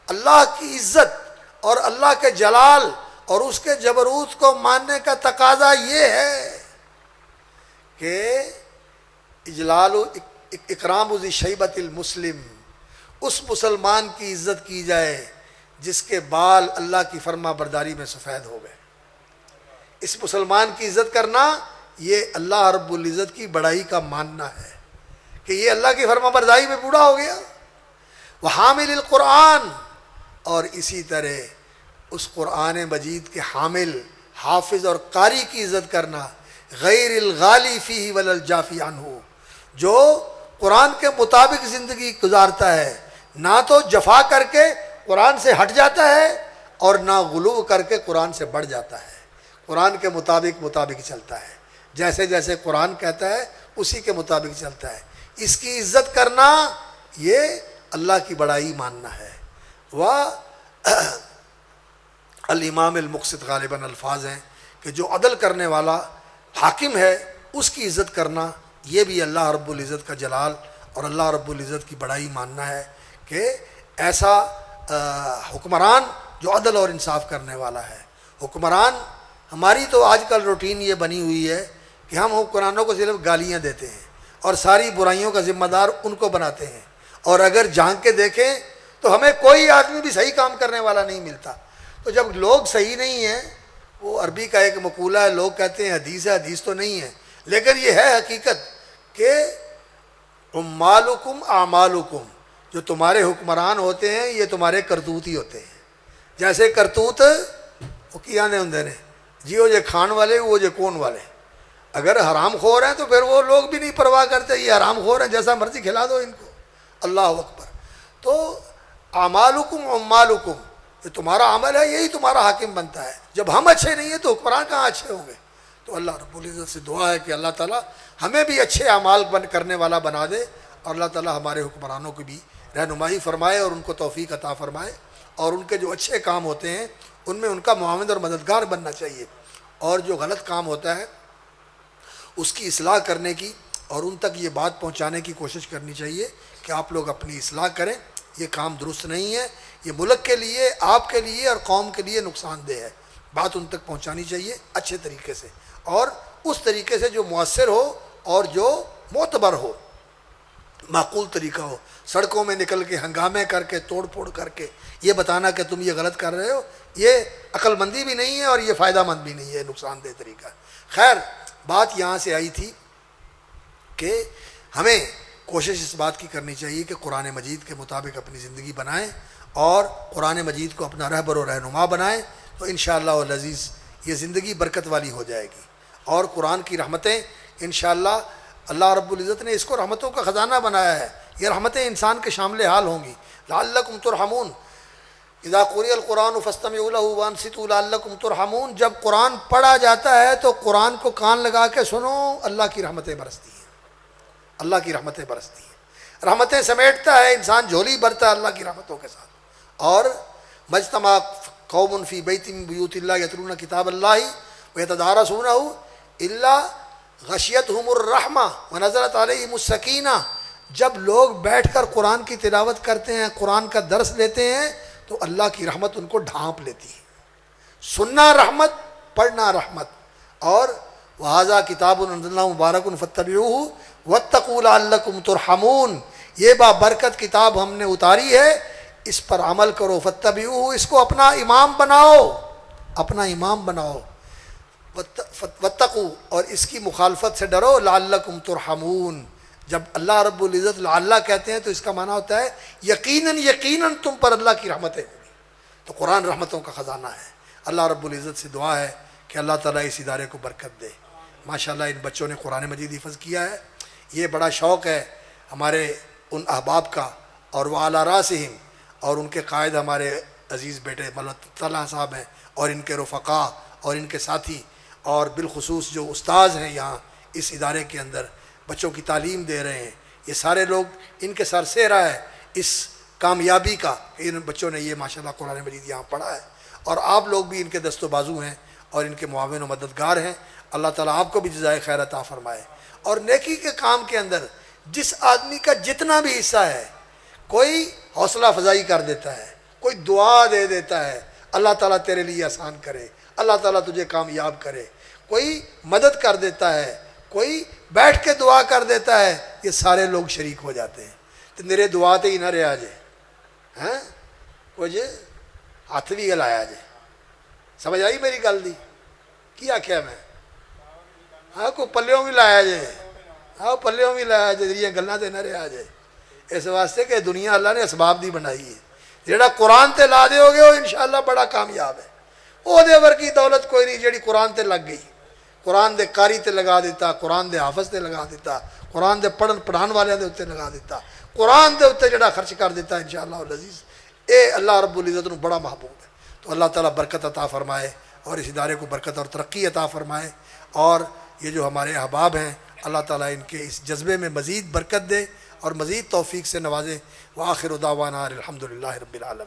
اللہ کی عزت اور اللہ کے جلال اور اس کے جبروت کو ماننے کا تقاضا یہ ہے کہ اجلال اکرام ذی شیبۃ المسلم، اس مسلمان کی عزت کی جائے جس کے بال اللہ کی فرما برداری میں سفید ہو گئے. اس مسلمان کی عزت کرنا یہ اللہ رب العزت کی بڑائی کا ماننا ہے کہ یہ اللہ کی فرما برداری میں بوڑھا ہو گیا. وحامل القرآن، اور اسی طرح اس قرآن مجید کے حامل، حافظ اور قاری کی عزت کرنا، غیر الغالی فیہ ولا الجافی عنہ، جو قرآن کے مطابق زندگی گزارتا ہے، نہ تو جفا کر کے قرآن سے ہٹ جاتا ہے اور نہ غلو کر کے قرآن سے بڑھ جاتا ہے. قرآن کے مطابق چلتا ہے، جیسے جیسے قرآن کہتا ہے اسی کے مطابق چلتا ہے. اس کی عزت کرنا یہ اللہ کی بڑائی ماننا ہے. الامام المقسط غالباً الفاظ ہیں کہ جو عدل کرنے والا حاکم ہے اس کی عزت کرنا یہ بھی اللہ رب العزت کا جلال اور اللہ رب العزت کی بڑائی ماننا ہے کہ ایسا حکمران جو عدل اور انصاف کرنے والا ہے. حکمران، ہماری تو آج کل روٹین یہ بنی ہوئی ہے کہ ہم حکمرانوں کو صرف گالیاں دیتے ہیں اور ساری برائیوں کا ذمہ دار ان کو بناتے ہیں، اور اگر جھانک کے دیکھیں تو ہمیں کوئی آدمی بھی صحیح کام کرنے والا نہیں ملتا. تو جب لوگ صحیح نہیں ہیں، وہ عربی کا ایک مقولہ ہے، لوگ کہتے ہیں حدیث ہے، حدیث تو نہیں ہے، لیکن یہ ہے حقیقت کہ عمالکم اعمالکم، جو تمہارے حکمران ہوتے ہیں یہ تمہارے کرتوت ہی ہوتے ہیں. جیسے کرتوت وہ کیا نے ہوں نے جیو جے کھان والے وہ جے کون والے. اگر حرام خور ہیں تو پھر وہ لوگ بھی نہیں پرواہ کرتے, یہ حرام خور ہیں جیسا مرضی کھلا دو ان کو. اللہ اکبر. تو اعمالکم عمالکم, یہ تمہارا عمل ہے, یہی تمہارا حاکم بنتا ہے. جب ہم اچھے نہیں ہیں تو حکمران کہاں اچھے ہوں گے؟ تو اللہ رب العزت سے دعا ہے کہ اللہ تعالیٰ ہمیں بھی اچھے اعمال کرنے والا بنا دے, اور اللہ تعالیٰ ہمارے حکمرانوں کی بھی رہنمائی فرمائے اور ان کو توفیق عطا فرمائے, اور ان کے جو اچھے کام ہوتے ہیں ان میں ان کا معاون اور مددگار بننا چاہیے, اور جو غلط کام ہوتا ہے اس کی اصلاح کرنے کی اور ان تک یہ بات پہنچانے کی کوشش کرنی چاہیے کہ آپ لوگ اپنی اصلاح کریں, یہ کام درست نہیں ہے, یہ ملک کے لیے, آپ کے لیے اور قوم کے لیے نقصان دہ ہے. بات ان تک پہنچانی چاہیے اچھے طریقے سے, اور اس طریقے سے جو مؤثر ہو اور جو معتبر ہو, معقول طریقہ ہو. سڑکوں میں نکل کے ہنگامے کر کے توڑ پھوڑ کر کے یہ بتانا کہ تم یہ غلط کر رہے ہو, یہ عقل مندی بھی نہیں ہے اور یہ فائدہ مند بھی نہیں ہے, نقصان دہ طریقہ. خیر, بات یہاں سے آئی تھی کہ ہمیں کوشش اس بات کی کرنی چاہیے کہ قرآن مجید کے مطابق اپنی زندگی بنائیں اور قرآن مجید کو اپنا رہبر و رہنما بنائیں, تو انشاءاللہ العزیز یہ زندگی برکت والی ہو جائے گی. اور قرآن کی رحمتیں انشاءاللہ اللہ رب العزت نے اس کو رحمتوں کا خزانہ بنایا ہے, یہ رحمتیں انسان کے شامل حال ہوں گی. لعلکم ترحمون, اذا قرئ القرآن فاستمعوا له وانصتوا لعلکم ترحمون. جب قرآن پڑھا جاتا ہے تو قرآن کو کان لگا کے سنو, اللہ کی رحمتیں برستی ہیں, اللہ کی رحمتیں برستی ہیں. رحمتیں سمیٹتا ہے انسان, جھولی بھرتا ہے اللہ کی رحمتوں کے ساتھ. اور مجتمع قوم فی بیت من بیوت اللہ یتلون کتاب اللہ ویتدارسونہ الا غشیتہم الرحمہ ونزلت علیہم السکینہ. جب لوگ بیٹھ کر قرآن کی تلاوت کرتے ہیں, قرآن کا درس لیتے ہیں, تو اللہ کی رحمت ان کو ڈھانپ لیتی ہے. سننا رحمت, پڑھنا رحمت. اور وہذا کتاب انزلناہ مبارک فاتبعوہ واتقوا لعلکم ترحمون, یہ بابرکت کتاب ہم نے اتاری ہے, اس پر عمل کرو. فاتبعوہ, اس کو اپنا امام بناؤ, اپنا امام بناؤ. واتقوا, اور اس کی مخالفت سے ڈرو. لعلکم ترحمون, جب اللہ رب العزت لعلہ کہتے ہیں تو اس کا معنی ہوتا ہے یقیناً یقیناً تم پر اللہ کی رحمتیں ہوں گی. تو قرآن رحمتوں کا خزانہ ہے. اللہ رب العزت سے دعا ہے کہ اللہ تعالیٰ اس ادارے کو برکت دے. ماشاءاللہ ان بچوں نے قرآن مجید حفظ کیا ہے, یہ بڑا شوق ہے ہمارے ان احباب کا, اور وہ اعلیٰ راسہم, اور ان کے قائد ہمارے عزیز بیٹے مولانا طلحہ صاحب ہیں, اور ان کے رفقا اور ان کے ساتھی, اور بالخصوص جو استاذ ہیں یہاں اس ادارے کے اندر بچوں کی تعلیم دے رہے ہیں. یہ سارے لوگ ان کے سر سہرا ہے اس کامیابی کا, ان بچوں نے یہ ماشاءاللہ قرآن مجید یہاں پڑھا ہے, اور آپ لوگ بھی ان کے دست و بازو ہیں اور ان کے معاون و مددگار ہیں. اللہ تعالیٰ آپ کو بھی جزائے خیر عطا فرمائے. اور نیکی کے کام کے اندر جس آدمی کا جتنا بھی حصہ ہے, کوئی حوصلہ افزائی کر دیتا ہے, کوئی دعا دے دیتا ہے, اللہ تعالیٰ تیرے لیے آسان کرے, اللہ تعالیٰ تجھے کامیاب کرے, کوئی مدد کر دیتا ہے, کوئی بیٹھ کے دعا کر دیتا ہے, یہ سارے لوگ شریک ہو جاتے ہیں. تو میرے دعا تے ہی نہ رہا جے, ہیں وہ جے ہاتھ بھی ہلایا جے. سمجھ آئی میری گل دی کی آخیا میں؟ ہاں کو پلیوں بھی لایا جے, ہاں پلیوں بھی لایا جے, جی گلاں تے نہ رہا جے. اس واسطے کہ دنیا اللہ نے اسباب دی بنائی ہے. جیڑا قرآن تے لا دے ہوگے وہ انشاءاللہ بڑا کامیاب ہے. وہ دے ورگی دولت کوئی نہیں جیڑی قرآن تے لگ گئی. قرآن دے قاری تے لگا دیتا, قرآن دے حافظ تے لگا دیتا, قرآن دے پڑھان والے دے اتنے لگا دیتا, قرآن دے اتنے جڑا خرچ کر دیتا انشاءاللہ العزیز, اے اللہ رب العزت نو بڑا محبوب ہے. تو اللہ تعالیٰ برکت عطا فرمائے اور اس ادارے کو برکت اور ترقی عطا فرمائے. اور یہ جو ہمارے احباب ہیں اللہ تعالیٰ ان کے اس جذبے میں مزید برکت دے اور مزید توفیق سے نوازے. وآخر دعوانا الحمدللہ رب العالمین.